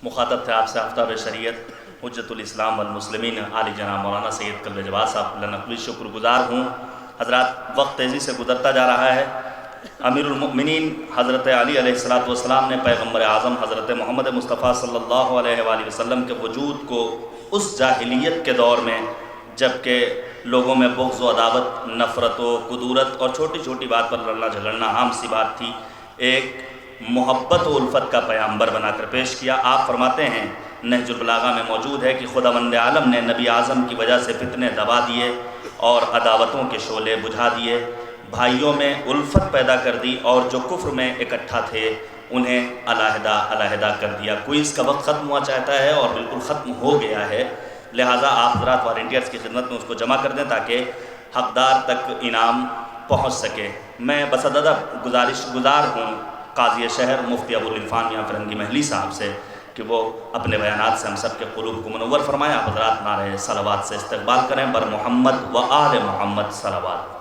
مخاطب تھے آپ سے آفتاب شریعت حجت الاسلام والمسلمین عالی جناب مولانا سید قلب جواد صاحب، اللہ نقوی شکر گزار ہوں۔ حضرات، وقت تیزی سے گزرتا جا رہا ہے۔ امیر المؤمنین حضرت علی علیہ السلام نے پیغمبر اعظم حضرت محمد مصطفیٰ صلی اللہ علیہ وآلہ وسلم کے وجود کو اس جاہلیت کے دور میں، جب کہ لوگوں میں بغض و عداوت، نفرت و کدورت اور چھوٹی چھوٹی بات پر لڑنا جھگڑنا عام سی بات تھی، ایک محبت و الفت کا پیغمبر بنا کر پیش کیا۔ آپ فرماتے ہیں، نہج البلاغہ میں موجود ہے کہ خداوند عالم نے نبی اعظم کی وجہ سے فتنے دبا دیے اور عداوتوں کے شعلے بجھا دیے، بھائیوں میں الفت پیدا کر دی، اور جو کفر میں اکٹھا تھے انہیں علیحدہ علیحدہ کر دیا۔ کوئی اس کا وقت ختم ہوا چاہتا ہے اور بالکل ختم ہو گیا ہے، لہٰذا آپ حضرات والنٹیئرز کی خدمت میں اس کو جمع کر دیں تاکہ حقدار تک انعام پہنچ سکے۔ میں بصدد گزار ہوں قاضی شہر مفتی ابوالعرفان میاں فرنگی محلی صاحب سے کہ وہ اپنے بیانات سے ہم سب کے قلوب کو منور فرمائیں۔ آپ حضرات نعرہ صلوات سے استقبال کریں، بر محمد و آل محمد صلوات۔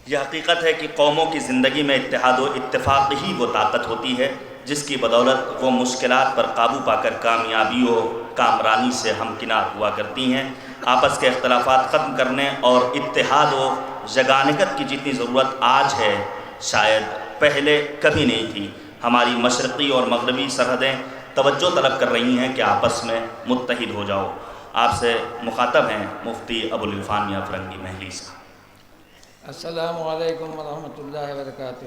یہ حقیقت ہے کہ قوموں کی زندگی میں اتحاد و اتفاق ہی وہ طاقت ہوتی ہے جس کی بدولت وہ مشکلات پر قابو پا کر کامیابی و کامرانی سے ہمکنار ہوا کرتی ہیں۔ آپس کے اختلافات ختم کرنے اور اتحاد و یگانگت کی جتنی ضرورت آج ہے شاید پہلے کبھی نہیں تھی۔ ہماری مشرقی اور مغربی سرحدیں توجہ طلب کر رہی ہیں کہ آپس میں متحد ہو جاؤ۔ آپ سے مخاطب ہیں مفتی ابوالعرفان میاں فرنگی محلی صاحب۔ السلام علیکم ورحمۃ اللہ وبرکاتہ۔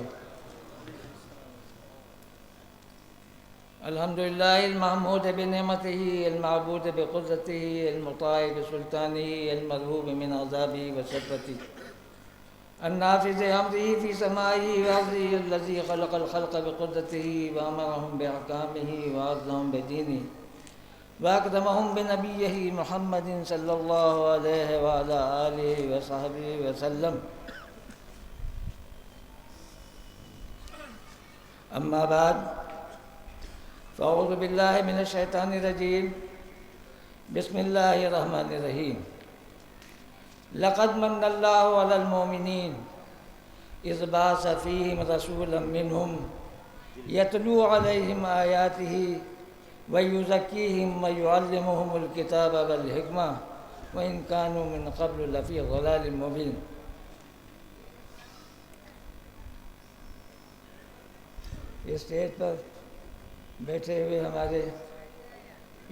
الحمدللہ المحمود بنعمتہ المعبود بقدرتہ المطاع بسلطانہ المرہوب من عذابہ وشربتہ النافذ امرہ فی سمائہ وارضہ الذی خلق الخلق بقدرتہ وامرہم باحکامہ وعظہم بدینہ واکرمہم بنبیہ محمد صلی اللہ علیہ وعلی آلہ وصحبہ وسلم۔ اما بعد فاعوذ باللہ من الشیطان الرجیم، بسم اللہ الرحمن الرحیم۔ لقد من اللہ علی المؤمنین اذ بعث فیہم رسولا منہم یتلو علیہم آیاتہ ویزکیہم ویعلمہم الکتاب والحکمہ وإن كانوا من قبل لفی ضلال مبین۔ اسٹیج پر بیٹھے ہوئے ہمارے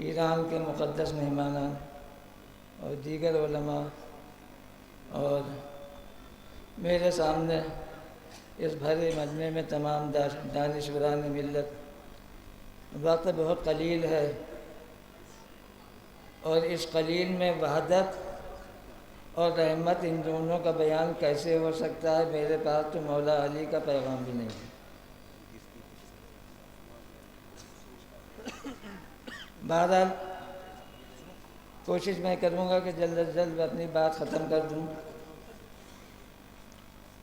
ایران کے مقدس مہمانان اور دیگر علماء اور میرے سامنے اس بھرے مجمع میں تمام دانشوران ملت، وقت بہت قلیل ہے اور اس قلیل میں وحدت اور رحمت ان دونوں کا بیان کیسے ہو سکتا ہے؟ میرے پاس تو مولا علی کا پیغام بھی نہیں ہے۔ بہرحال کوشش میں کروں گا کہ جلد از جلد اپنی بات ختم کر دوں۔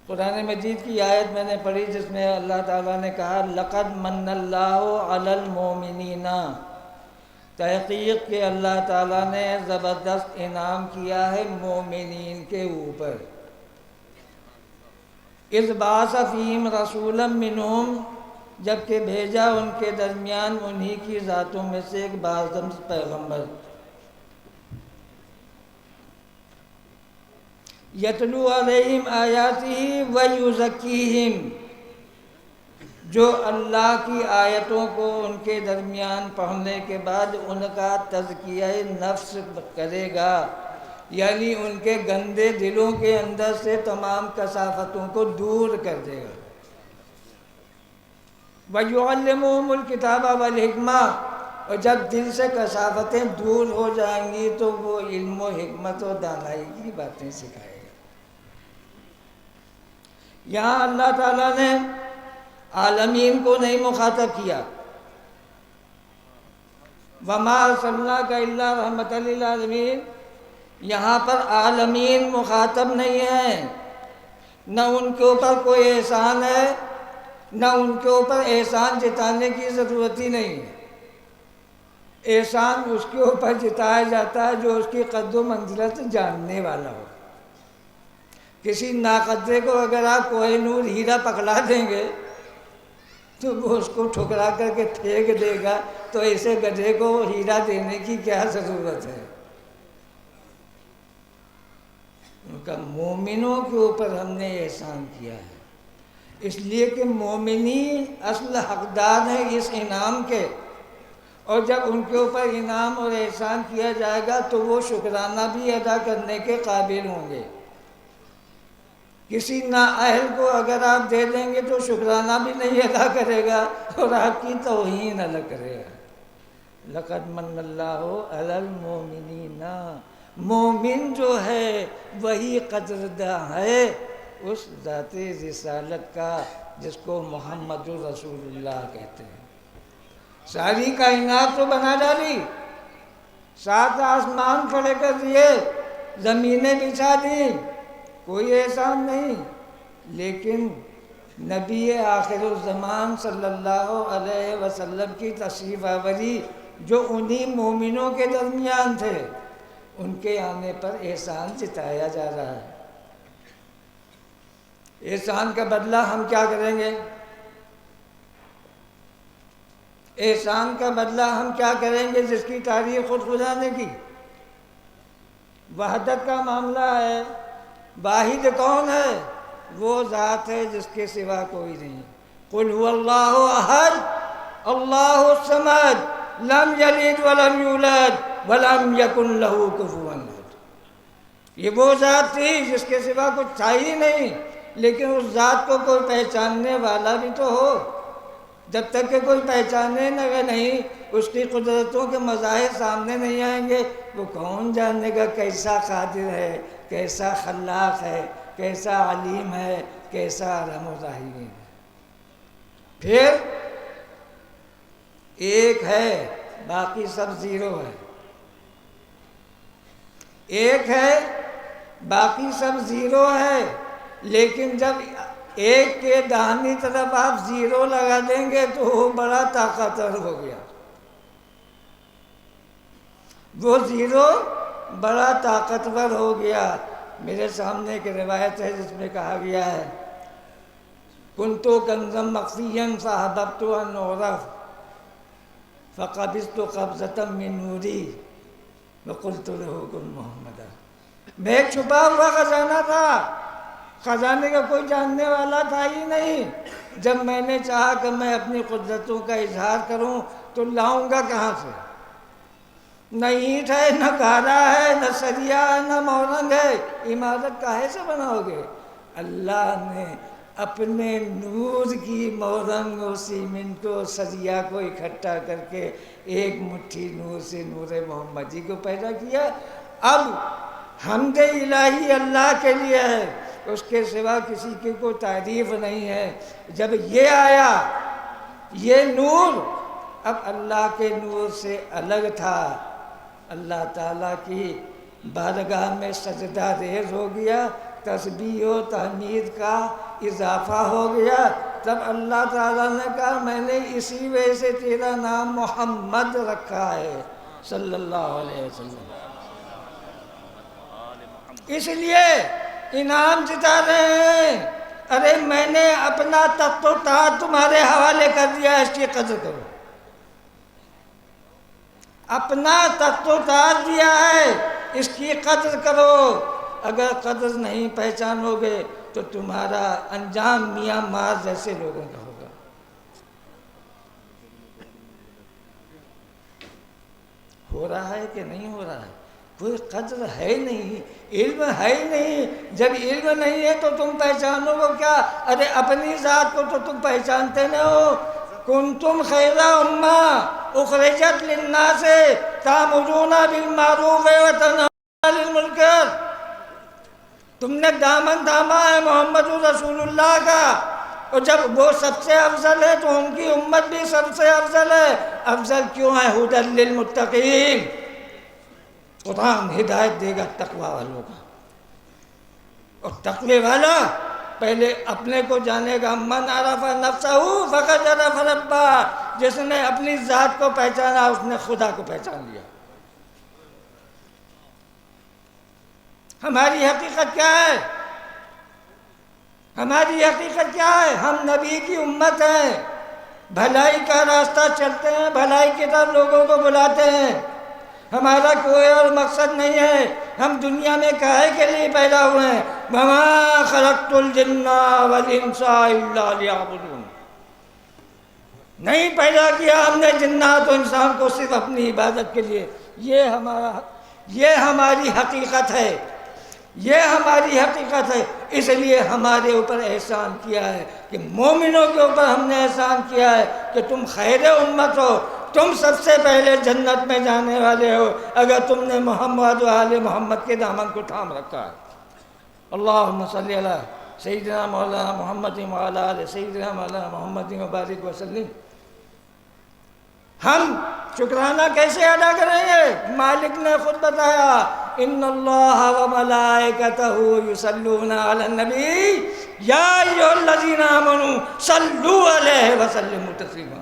قرآن مجید کی آیت میں نے پڑھی جس میں اللہ تعالیٰ نے کہا لقد من اللہ علی المؤمنین، تحقیق کہ اللہ تعالیٰ نے زبردست انعام کیا ہے مومنین کے اوپر۔ اذ بعث فیہم رسولا منہم، جبکہ بھیجا ان کے درمیان انہی کی ذاتوں میں سے ایک باعظم پیغمبر۔ یتلو علیہم آیاتہ ویزکیہم، جو اللہ کی آیتوں کو ان کے درمیان پڑھنے کے بعد ان کا تزکیہ نفس کرے گا، یعنی ان کے گندے دلوں کے اندر سے تمام کثافتوں کو دور کر دے گا۔ وَيُعَلِّمُهُمُ الْكِتَابَ وَالْحِکْمَةَ، اور جب دل سے کثافتیں دور ہو جائیں گی تو وہ علم و حکمت و دانائی کی باتیں سکھائے گا۔ یہاں اللہ تعالیٰ نے عالمین کو نہیں مخاطب کیا، وَمَا أَرْسَلْنَاكَ إِلَّا رَحْمَةً لِلْعَالَمِينَ، یہاں پر عالمین مخاطب نہیں ہیں، نہ ان کے اوپر کوئی احسان ہے، نہ ان کے اوپر احسان جتانے کی ضرورت ہی نہیں ہے۔ احسان اس کے اوپر جتایا جاتا ہے جو اس کی قدر و منزلت جاننے والا ہو۔ کسی ناقدرے کو اگر آپ کوہ نور ہیرا پکڑا دیں گے تو وہ اس کو ٹھکرا کر کے پھینک دے گا، تو ایسے گدھے کو ہیرا دینے کی کیا ضرورت ہے؟ ان کا مومنوں کے اوپر ہم نے احسان کیا ہے، اس لیے کہ مومنی اصل حقدار ہیں اس انعام کے، اور جب ان کے اوپر انعام اور احسان کیا جائے گا تو وہ شکرانہ بھی ادا کرنے کے قابل ہوں گے۔ کسی نااہل کو اگر آپ دے دیں گے تو شکرانہ بھی نہیں ادا کرے گا اور آپ کی توہین الگ کرے گا۔ لقد من اللہ علی المؤمنین، مومن جو ہے وہی قدرداں ہے اس ذات رسالت کا جس کو محمد رسول اللہ کہتے ہیں۔ ساری کائنات تو بنا ڈالی، 7 آسمان کھڑے کر دیے، زمینیں بچھا دی، کوئی احسان نہیں، لیکن نبی آخر الزمان صلی اللہ علیہ وسلم کی تشریف آوری جو انہی مومنوں کے درمیان تھے، ان کے آنے پر احسان جتایا جا رہا ہے۔ احسان کا بدلہ ہم کیا کریں گے؟ احسان کا بدلہ ہم کیا کریں گے جس کی تعریف خود خدا نے کی؟ وحدت کا معاملہ ہے، واحد کون ہے؟ وہ ذات ہے جس کے سوا کوئی نہیں۔ قل هو اللہ احد اللہ الصمد لم یلد ولم یولد ولم یکن لہ کفوا احد۔ یہ وہ ذات تھی جس کے سوا کچھ تھا ہی نہیں، لیکن اس ذات کو کوئی پہچاننے والا بھی تو ہو۔ جب تک کہ کوئی پہچانے نہیں، اس کی قدرتوں کے مظاہر سامنے نہیں آئیں گے، وہ کون جاننے گا کیسا قادر ہے، کیسا خلاق ہے، کیسا علیم ہے، کیسا ارحم الراحمین ہے۔ پھر ایک ہے باقی سب زیرو ہے، ایک ہے باقی سب زیرو ہے، لیکن جب ایک کے داہنی طرف آپ زیرو لگا دیں گے تو وہ بڑا طاقتور ہو گیا، وہ زیرو بڑا طاقتور ہو گیا۔ میرے سامنے ایک روایت ہے جس میں کہا گیا ہے کنتو کنزم مخفیا فاحببت ان اعرف فقبضت قبضۃ من نوری وقلت له کن محمدا۔ میں ایک چھپا ہوا خزانہ تھا، خزانے کا کوئی جاننے والا تھا ہی نہیں، جب میں نے چاہا کہ میں اپنی قدرتوں کا اظہار کروں تو لاؤں گا کہاں سے؟ نہ اینٹ ہے، نہ گارا ہے، نہ سریا ہے، نہ مورنگ ہے، عمارت کاہے سے بناؤ گے؟ اللہ نے اپنے نور کی مورنگ و سیمنٹ کو سریا کو اکٹھا کر کے ایک مٹھی نور سے نور محمدی کو پیدا کیا۔ اب حمد الہی اللہ کے لیے ہے، اس کے سوا کسی کی کوئی تعریف نہیں ہے۔ جب یہ آیا یہ نور اب اللہ کے نور سے الگ تھا، اللہ تعالیٰ کی بارگاہ میں سجدہ ریز ہو گیا، تسبیح و تحمید کا اضافہ ہو گیا۔ تب اللہ تعالیٰ نے کہا میں نے اسی وجہ سے تیرا نام محمد رکھا ہے صلی اللہ علیہ وسلم۔ اس لیے انعام جتا رہے ہیں، ارے میں نے اپنا تخت و تاج تمہارے حوالے کر دیا، اس کی قدر کرو۔ اپنا تخت و تاج دیا ہے، اس کی قدر کرو۔ اگر قدر نہیں پہچانو گے تو تمہارا انجام میاں مار جیسے لوگوں کا ہوگا۔ ہو رہا ہے کہ نہیں ہو رہا ہے؟ کوئی قدر ہے نہیں، علم ہے ہی نہیں۔ جب علم نہیں ہے تو تم پہچانو گے کیا؟ ارے اپنی ذات کو تو تم پہچانتے نہ ہو۔ کنتم خیر امہ اخرجت للناس تأمرون بالمعروف وتنہون عن المنکر۔ تم نے دامن تھاما ہے محمد رسول اللہ کا، اور جب وہ سب سے افضل ہے تو ان کی امت بھی سب سے افضل ہے۔ افضل کیوں ہے؟ ھدی للمتقین، قرآن ہدایت دے گا تقوی والوں کا، اور تقوی والا پہلے اپنے کو جانے گا۔ من عرف نفسہ فقد عرف ربہ، جس نے اپنی ذات کو پہچانا اس نے خدا کو پہچان لیا۔ ہماری حقیقت کیا ہے؟ ہماری حقیقت کیا ہے؟ ہم نبی کی امت ہیں، بھلائی کا راستہ چلتے ہیں، بھلائی کی طرف لوگوں کو بلاتے ہیں۔ ہمارا کوئی اور مقصد نہیں ہے، ہم دنیا میں کاہے کے لیے پیدا ہوئے ہیں؟ وَمَا خَلَقْتُ الْجِنَّ وَالْإِنسَ إِلَّا لِيَعْبُدُونِ، نہیں پیدا کیا ہم نے جنات و انسان کو صرف اپنی عبادت کے لیے۔ یہ ہماری حقیقت ہے، یہ ہماری حقیقت ہے۔ اس لیے ہمارے اوپر احسان کیا ہے کہ مومنوں کے اوپر ہم نے احسان کیا ہے کہ تم خیر امت ہو، تم سب سے پہلے جنت میں جانے والے ہو اگر تم نے محمد و آل محمد کے دامن کو تھام رکھا ہے۔ اللہم صلی علی سیدنا مولانا محمد وعلی آل سیدنا مولانا محمد وبارک وسلم۔ ہم شکرانہ کیسے ادا کریں گے؟ مالک نے خود بتایا، ان اللہ و ملائکتہ یصلون علی النبی یا ایھا الذین آمنوا صلوا علیہ وسلموا تسلیما۔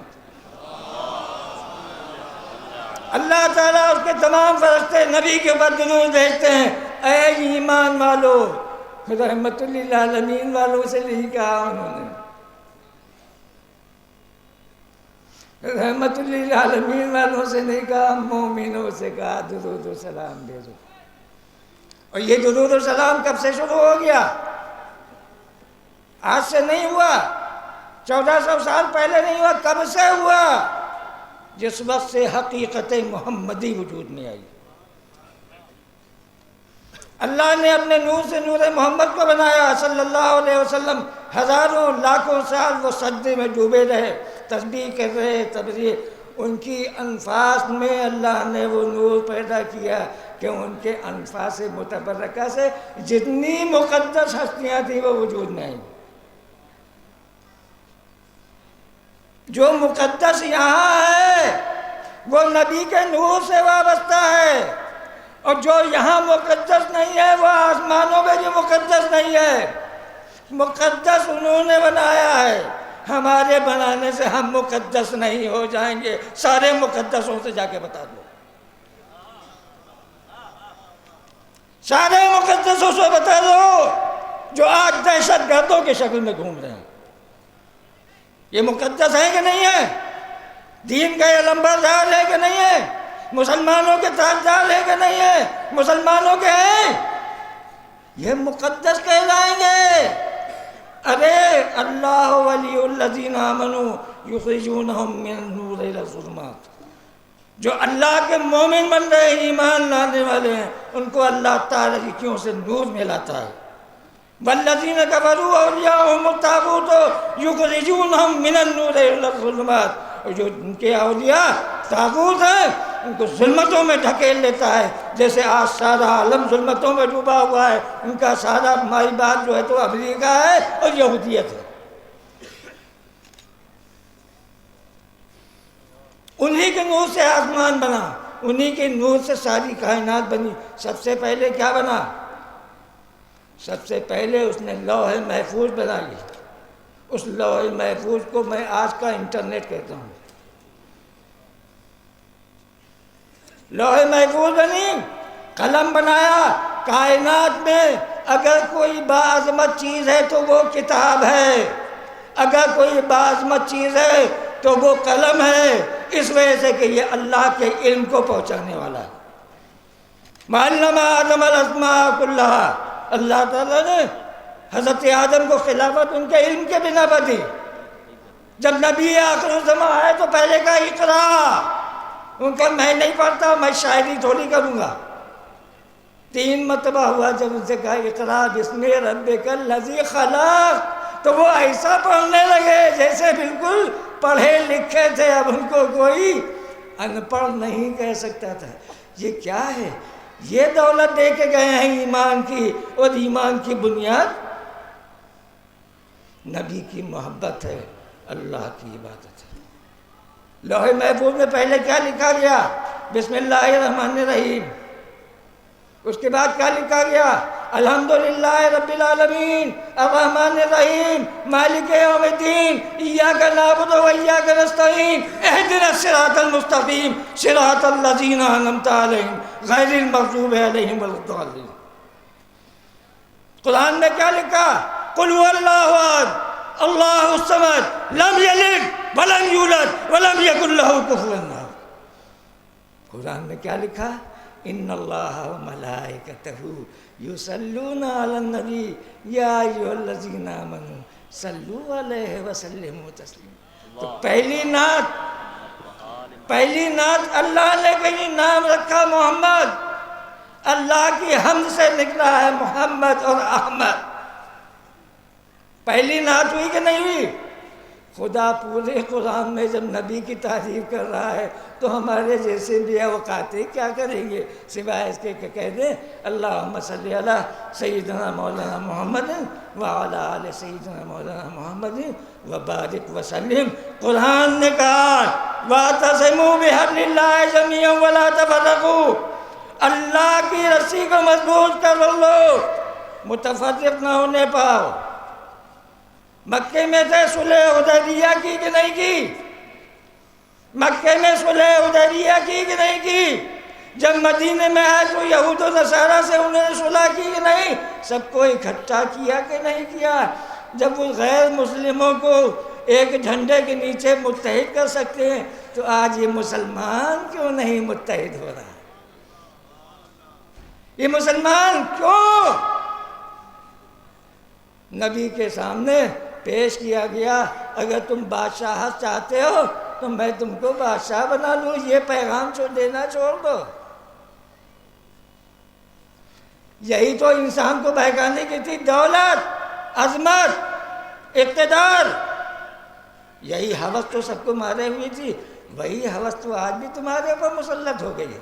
اللہ تعالیٰ اس کے تمام فرشتے نبی کے اوپر درود بھیجتے ہیں۔ اے ایمان والو، رحمت للعالمین والوں سے نہیں کہا انہوں نے، رحمت للعالمین والوں سے نہیں کہا، مومنوں سے کہا درود و سلام بھیجو۔ اور یہ درود و سلام کب سے شروع ہو گیا؟ آج سے نہیں ہوا، 1400 سال پہلے نہیں ہوا، کب سے ہوا؟ جس وقت سے حقیقت محمدی وجود میں آئی۔ اللہ نے اپنے نور سے نور محمد کو بنایا صلی اللہ علیہ وسلم۔ ہزاروں لاکھوں سال وہ سجدے میں ڈوبے رہے، تسبیح کر رہے، تبریک۔ ان کی انفاس میں اللہ نے وہ نور پیدا کیا کہ ان کے انفاس متبرکہ سے جتنی مقدس ہستیاں تھیں وہ وجود میں آئیں۔ جو مقدس یہاں ہے وہ نبی کے نور سے وابستہ ہے، اور جو یہاں مقدس نہیں ہے وہ آسمانوں میں جو مقدس نہیں ہے۔ مقدس انہوں نے بنایا ہے، ہمارے بنانے سے ہم مقدس نہیں ہو جائیں گے۔ سارے مقدسوں سے جا کے بتا دو، سارے مقدسوں سے بتا دو جو آج دہشت گردوں کی شکل میں گھوم رہے ہیں، یہ مقدس ہے کہ نہیں ہے؟ دین کا یہ لمبردار ہے کہ نہیں ہے؟ مسلمانوں کے تاجدار ہے کہ نہیں ہے؟ مسلمانوں کے ہیں، یہ مقدس کہلائیں گے۔ ارے اللہ ولی الذین آمنوا یخرجونہم من النور الی الظلمات، جو اللہ کے مومن بن رہے ہیں، ایمان لانے والے ہیں، ان کو اللہ تعالیٰ کیوں سے نور میں لاتا ہے۔ والذین کفروا اولیاءہم الطاغوت یخرجونہم من النور الی الظلمات، اور جو ان کے اولیاء طاغوت ہیں ان کو ظلمتوں میں دھکیل لیتا ہے، جیسے آج سارا عالم ظلمتوں میں ڈوبا ہوا ہے۔ ان کا سارا مائی باپ جو ہے تو امریکہ ہے اور یہودیت ہے۔ انہی کے نور سے آسمان بنا، انہی کے نور سے ساری کائنات بنی۔ سب سے پہلے کیا بنا؟ سب سے پہلے اس نے لوح محفوظ بنائی۔ اس لوح محفوظ کو میں آج کا انٹرنیٹ کہتا ہوں۔ لوح محفوظ بنی، قلم بنایا۔ کائنات میں اگر کوئی باعظمت چیز ہے تو وہ کتاب ہے، اگر کوئی باعظمت چیز ہے تو وہ قلم ہے، اس وجہ سے کہ یہ اللہ کے علم کو پہنچانے والا ہے۔ وَعَلَّمَ آدَمَ الْأَسْمَاءَ كُلَّهَا، اللہ تعالیٰ نے حضرت آدم کو خلافت ان کے علم کے بنا پر دی۔ جب نبی آخر الزمان آئے تو پہلے کہا اقرا، ان کا میں نہیں پڑھتا، میں شاعری تھوڑی کروں گا۔ 3 مرتبہ ہوا جب ان سے کہا اقرا بسم ربک الذی خلق، تو وہ ایسا پڑھنے لگے جیسے بالکل پڑھے لکھے تھے۔ اب ان کو کوئی ان پڑھ نہیں کہہ سکتا تھا۔ یہ کیا ہے؟ یہ دولت دے کے گئے ہیں ایمان کی، اور ایمان کی بنیاد نبی کی محبت ہے، اللہ کی عبادت ہے۔ لوح محفوظ میں پہلے کیا لکھا گیا؟ بسم اللہ الرحمن الرحیم۔ اس کے بعد کیا لکھا گیا؟ الحمدللہ رب العالمین الرحمن الرحیم مالک یوم الدین ایاک نعبد و ایاک نستعین اہدنا الصراط المستقیم صراط الذین انعمت علیہم غیر المغضوب علیہم ولا الضالین۔ قرآن میں کیا لکھا؟ قل هو اللہ احد اللہ الصمد لم یلد ولم یولد ولم یکن لہ کفوا احد۔ قرآن میں کیا لکھا؟ ان اللہ وملائکتہ یصلون علی النبی یا ایھا الذین آمنوا صلوا علیہ وسلموا تسلیما۔ تو پہلی نعت اللہ نے کہیں نام رکھا محمد، اللہ کی حمد سے نکلا ہے محمد اور احمد۔ پہلی نعت ہوئی کہ نہیں ہوئی؟ خدا پورے قرآن میں جب نبی کی تعریف کر رہا ہے تو ہمارے جیسے بھی اوقات کیا کریں گے سوائے اس کے کہ کہہ دیں اللہم صلی علی سیدنا مولانا محمد وعلی آل سیدنا مولانا محمد وبارک وسلم۔ قرآن نے کہا وَاعْتَصِمُوا بِحَبْلِ اللَّهِ جَمِيعًا وَلَا تَفَرَّقُوا، اللہ کی رسی کو مضبوط کر لو، متفرق نہ ہونے پاؤ۔ مکے میں سے صلح حدیبیہ کی کہ نہیں کی؟ مکے میں صلح حدیبیہ کی کہ نہیں کی؟ جب مدینے میں آئے تو یہود و نصارہ سے انہوں نے صلح کی کہ نہیں؟ سب کو اکٹھا کیا کہ نہیں کیا؟ جب وہ غیر مسلموں کو ایک جھنڈے کے نیچے متحد کر سکتے ہیں تو آج یہ مسلمان کیوں نہیں متحد ہو رہا؟ یہ مسلمان کیوں نبی کے سامنے پیش کیا گیا؟ اگر تم بادشاہت چاہتے ہو تو میں تم کو بادشاہ بنا لوں، یہ پیغام دینا چھوڑ دو۔ یہی تو انسان کو بہکانے کی تھی، دولت، عظمت، اقتدار، یہی ہوس تو سب کو مارے ہوئی تھی، وہی ہوس تو آج بھی تمہارے اوپر مسلط ہو گئی ہے۔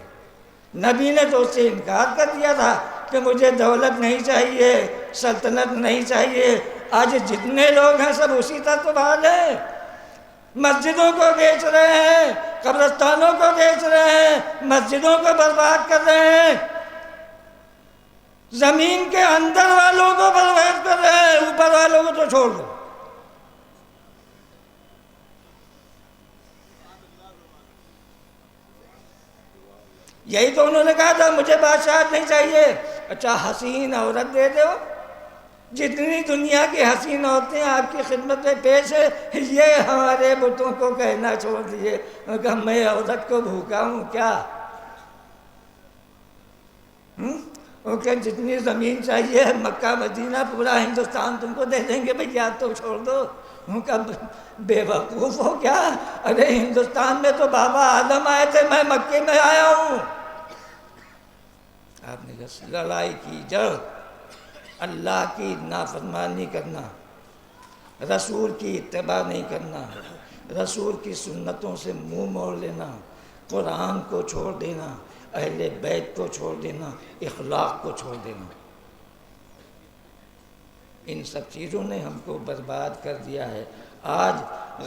نبی نے تو اس سے انکار کر دیا تھا کہ مجھے دولت نہیں چاہیے، سلطنت نہیں چاہیے۔ آج جتنے لوگ ہیں سب اسی طرح تو بھاگ ہیں، مسجدوں کو بیچ رہے ہیں، قبرستانوں کو بیچ رہے ہیں، مسجدوں کو برباد کر رہے ہیں، زمین کے اندر والوں کو برباد کر رہے ہیں، اوپر والوں کو تو چھوڑ دو۔ یہی تو انہوں نے کہا تھا مجھے بادشاہت نہیں چاہیے۔ اچھا حسین عورت دے دو، جتنی دنیا کی حسین عورتیں آپ کی خدمت میں پیش ہے، یہ ہمارے بتوں کو کہنا چھوڑ دیے کہ میں عورت کو بھوکا ہوں کیا؟ کہ جتنی زمین چاہیے مکہ مدینہ پورا ہندوستان تم کو دے دیں گے، بھئی یاد تو چھوڑ دو۔ بے وقوف ہو کیا؟ ارے ہندوستان میں تو بابا آدم آئے تھے، میں مکے میں آیا ہوں۔ آپ نے کہا لڑائی کی جڑ اللہ کی نافرمانی کرنا، رسول کی اتباع نہیں کرنا، رسول کی سنتوں سے منہ موڑ لینا، قرآن کو چھوڑ دینا، اہل بیت کو چھوڑ دینا، اخلاق کو چھوڑ دینا۔ ان سب چیزوں نے ہم کو برباد کر دیا ہے۔ آج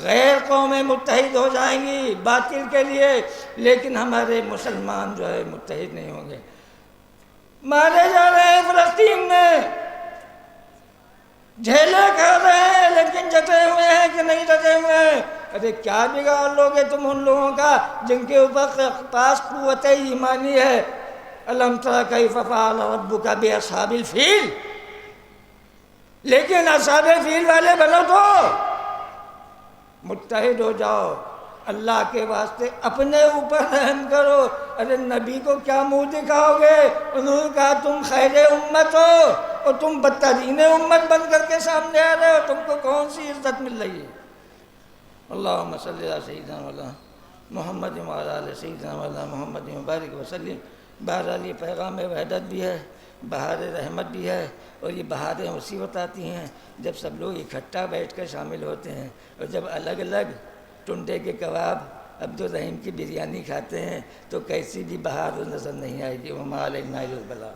غیر قومیں متحد ہو جائیں گی باطل کے لیے، لیکن ہمارے مسلمان جو ہے متحد نہیں ہوں گے۔ مارے جا رہے ہیں فلسطین میں، جھیلے کھا رہے ہیں، لیکن جٹے ہوئے ہیں کہ نہیں جٹے ہوئے ہیں؟ ارے کیا بگاڑ لوگے تم ان لوگوں کا جن کے اوپر پاس قوت ایمانی ہے؟ الم تر کیف فعل ربک باصحاب الفیل، لیکن اصحاب فیل والے بنو تو متحد ہو جاؤ، اللہ کے واسطے اپنے اوپر رحم کرو۔ ارے نبی کو کیا منہ دکھاؤ گے؟ انہوں نے کہا تم خیر امت ہو اور تم بدترین امت بن کر کے سامنے آ رہے ہو، تم کو کون سی عزت مل رہی ہے؟ اللہم صلی علی سیدنا مولانا محمد وعلی آل سیدنا مولانا محمد مبارک وسلم۔ بہرحال یہ پیغام وحدت بھی ہے، بہار رحمت بھی ہے، اور یہ بہاریں اسی وقت آتی ہیں جب سب لوگ اکٹھا بیٹھ کر شامل ہوتے ہیں، اور جب الگ الگ ٹنڈے کے کباب عبدالرحیم کی بریانی کھاتے ہیں تو کیسی بھی بہار نظر نہیں آئے گی۔ وما علینا الا البلاغ۔